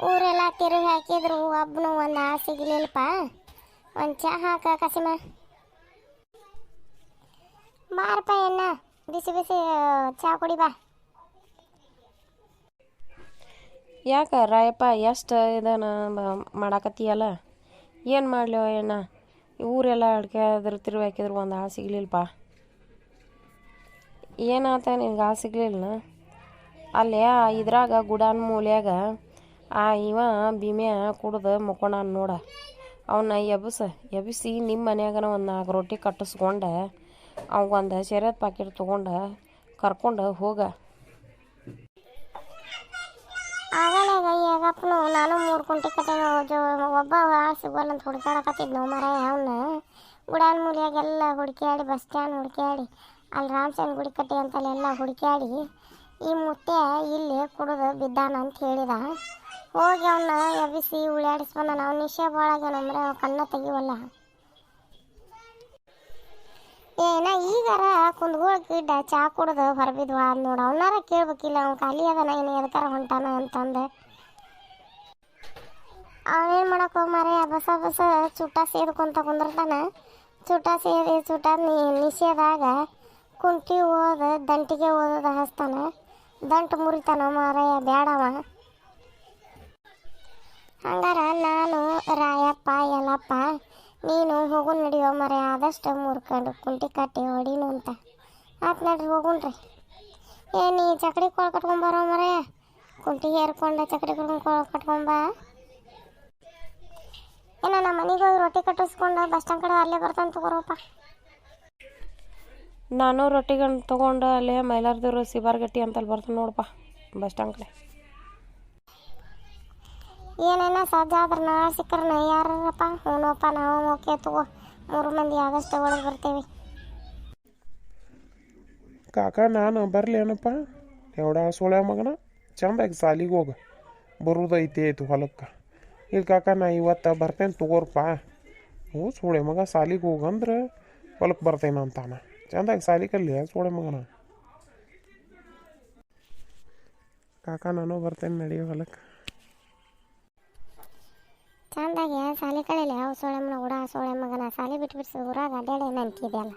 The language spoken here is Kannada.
ಊರೆಲ್ಲ ತಿರುಗಿ ಹಾಕಿದ್ರು ಒಬ್ಬನು ಒಂದು ಆ ಸಿಗ್ಲಿಲ್ಲಪ್ಪ. ಒಂದು ಚಹಾ ಹಾಕ ಕಸಿಮ. ಬಾರಪ್ಪ ಎಣ್ಣ, ಬಿಸಿ ಬಿಸಿ ಚಹಾ ಕುಡಿ ಬಾ. ಯಾಕೆ ರಾಯಪ್ಪ ಎಷ್ಟು ಇದನ್ನು ಮಾಡಾಕತ್ತೀಯಲ್ಲ? ಏನು ಮಾಡಲಿ ಅಣ್ಣ, ಊರೆಲ್ಲ ಅಡ್ಕೆ ಅದ್ರ ತಿರುಗಿ ಹಾಕಿದ್ರು ಒಂದು ಆಳು ಸಿಗ್ಲಿಲ್ಲಪ್ಪ. ಏನಾತ ನಿನ್ಗೆ ಆಳು ಸಿಗ್ಲಿಲ್ಲ? ಅಲ್ಲೇ ಇದ್ರಾಗ ಗುಡಾನ್ ಮೂಲ್ಯಾಗ ಇವ ಭೀಮ್ಯಾ ಕುಡ್ದು ಮುಕ್ಕೊಂಡಾನ ನೋಡ. ಅವನ್ನ ಎಬ್ಬಿಸಿ ನಿಮ್ಮ ಮನ್ಯಾಗನ ಒಂದು 4 ರೊಟ್ಟಿ ಕಟ್ಟಿಸ್ಕೊಂಡು ಅವಂಗೊಂದು ಶರ್ಯತ್ ಪಾಕಿಟ್ ತೊಗೊಂಡು ಕರ್ಕೊಂಡು ಹೋಗ. ಆಗಲಾಗ ಯಾಗಪ್ಪನು ನಾನು 3 ಕುಂಟಿ ಕಟ್ಟೆನೋ ಒಬ್ಬ ಆಳು ಸಿಗೋಲ್ಲ ಅಂತ ಹುಡ್ಕಾಡಕತ್ತಿದ್ನು ಮರ. ಅವನ್ನ ಗುಡಾನ್ ಮೂಲ್ಯಾಗೆಲ್ಲ ಹುಡುಕ್ಯಾಡಿ, ಬಸ್ ಸ್ಟ್ಯಾಂಡ್ ಹುಡುಕ್ಯಾಡಿ, ಅಲ್ಲಿ ರಾಮಚಂದ್ರ ಗುಡಿ ಕಟ್ಟೆ ಅಂತಲ್ಲೆಲ್ಲ ಹುಡುಕ್ಯಾಡಿ ಈ ಮುತ್ತೆ ಇಲ್ಲಿ ಕುಡಿದು ಬಿದ್ದಾನ ಅಂತ ಹೇಳಿದ. ಹೋಗಿ ಅವನ್ನ ಎಬ್ಬಿಸಿ ಉಳ್ಳಾಡಿಸ್ಬಂದ. ನಾವು ನಿಶೆ ಭಾಳಾಗ್ಯಾನಂದ್ರೆ ಕಣ್ಣ ತೆಗಿವಲ್ಲ. ಏನ ಈಗಾರ ಕುಂದ್ಗೋಳ್ ಗಿಡ್ಡ ಚಾ ಕುಡ್ದು ಹೊರಬಿದ್ವ ಅದು ನೋಡು. ಅವನಾರ ಕೇಳ್ಬೇಕಿಲ್ಲ, ಅವ್ನು ಖಾಲಿ ಅದನ ಏನು ಎದಕಾರ ಹೊಂಟಾನ ಅಂತಂದು. ಅವನೇನು ಮಾಡಕ್ಕೆ ಮಾರ ಬಸ ಚುಟ್ಟ ಸೇದ್ಕೊಂತ ಕುಂದಿರ್ತಾನ. ಚುಟ್ಟ ಸೇದಿ ಚುಟ್ಟ ನಿಷೇದಾಗ ಕುಂಟಿ ಓದ ದಂಟಿಗೆ ಓದೋದು ಹಚ್ತಾನ. ದಂಟು ಮುರಿತಾನ ಮಾರಾಯ, ಬ್ಯಾಡವ. ಹಂಗಾರ ನಾನು ರಾಯಪ್ಪ ಎಲ್ಲಪ್ಪ ನೀನು ಹೋಗು ನಡಿಯೋ ಮರ, ಆದಷ್ಟು 3 ಕುಂಟಿ ಕಟ್ಟಿ ಹೊಡೀನು ಅಂತ. ಆತು ನಡ್ರಿ ಹೋಗುಣ್ರಿ. ನೀ ಚಕಡಿ ಕೊಳ ಕಟ್ಕೊಂಬಾರೋ ಮರ, ಕುಂಟಿಗೆ ಏರ್ಕೊಂಡು ಚಕಡಿ ಕೊಳ ಕಟ್ಕೊಂಬ. ನಮ್ಮ ಮನೆಗೆ ಹೋಗಿ ರೊಟ್ಟಿ ಕಟ್ಟಿಸ್ಕೊಂಡು ಬಸ್ ಸ್ಟ್ಯಾಂಡ್ ಕಡೆ ಅಲ್ಲೇ ಬರ್ತಾನೆ ತಗೋರಪ್ಪ. ನಾನು ರೊಟ್ಟಿಗಂಡು ತೊಗೊಂಡು ಅಲ್ಲೇ ಮೈಲಾರದೂರು ಸಿಬಾರ್ಗಟ್ಟಿ ಅಂತಲ್ಲಿ ಬರ್ತಾನೆ ನೋಡಪ್ಪ, ಬಸ್ ಸ್ಟ್ಯಾಂಡ್ ಕಡೆ. ಏನೇನ ಸಜ್ಜಾದ್ರೆ ನಾಳೆ ಸಿಕ್ಕರ್ನ ಯಾರಪ್ಪ? ಹ್ಞೂನಪ್ಪ, ನಾವು ಓಕೆ ತಗೋ, 3 ಮಂದಿ ಆದಷ್ಟು ಒಳಗೆ ಬರ್ತೇವೆ. ಕಾಕ ನಾನು ಬರಲಿ ಏನಪ್ಪ? ಎವಡ ಸೋಳ್ಯ ಮಗನ ಚಂದಾಗಿ ಸಾಲಿಗೆ ಹೋಗ, ಬರೋದೈತಿ ಆಯ್ತು ಹೊಲಕ್ಕೆ. ಇಲ್ಲಿ ಕಾಕ ನಾ ಇವತ್ತು ಬರ್ತೇನೆ ತಗೋರಪ್ಪ. ಹ್ಞೂ ಸೋಳೆ ಮಗ ಸಾಲಿಗೆ ಹೋಗಂದ್ರೆ ಹೊಲಕ್ಕೆ ಬರ್ತೇನೆ ಅಂತಾನ. ಚಂದಾಗಿ ಸಾಲಿ ಕಲ್ಲಿ ಸೋಳೆ ಮಗನ. ಕಾಕ ನಾನು ಬರ್ತೇನೆ ನಡಿಯೋ ಹೊಲಕ್ಕೆ. ಚಂದಾಗಿ ಸಾಲಿ ಕಳಿಲ್ಲ ಯಾವ ಸೋಳೆ ಮಗ ಕೂಡ ಸೋಳೆ ಮಗನ ಸಾಲಿ ಬಿಟ್ಟು ಊರಾಗ ಅಡ್ಡಾಡೇನು ಅಂತಿದೆಯಲ್ಲ.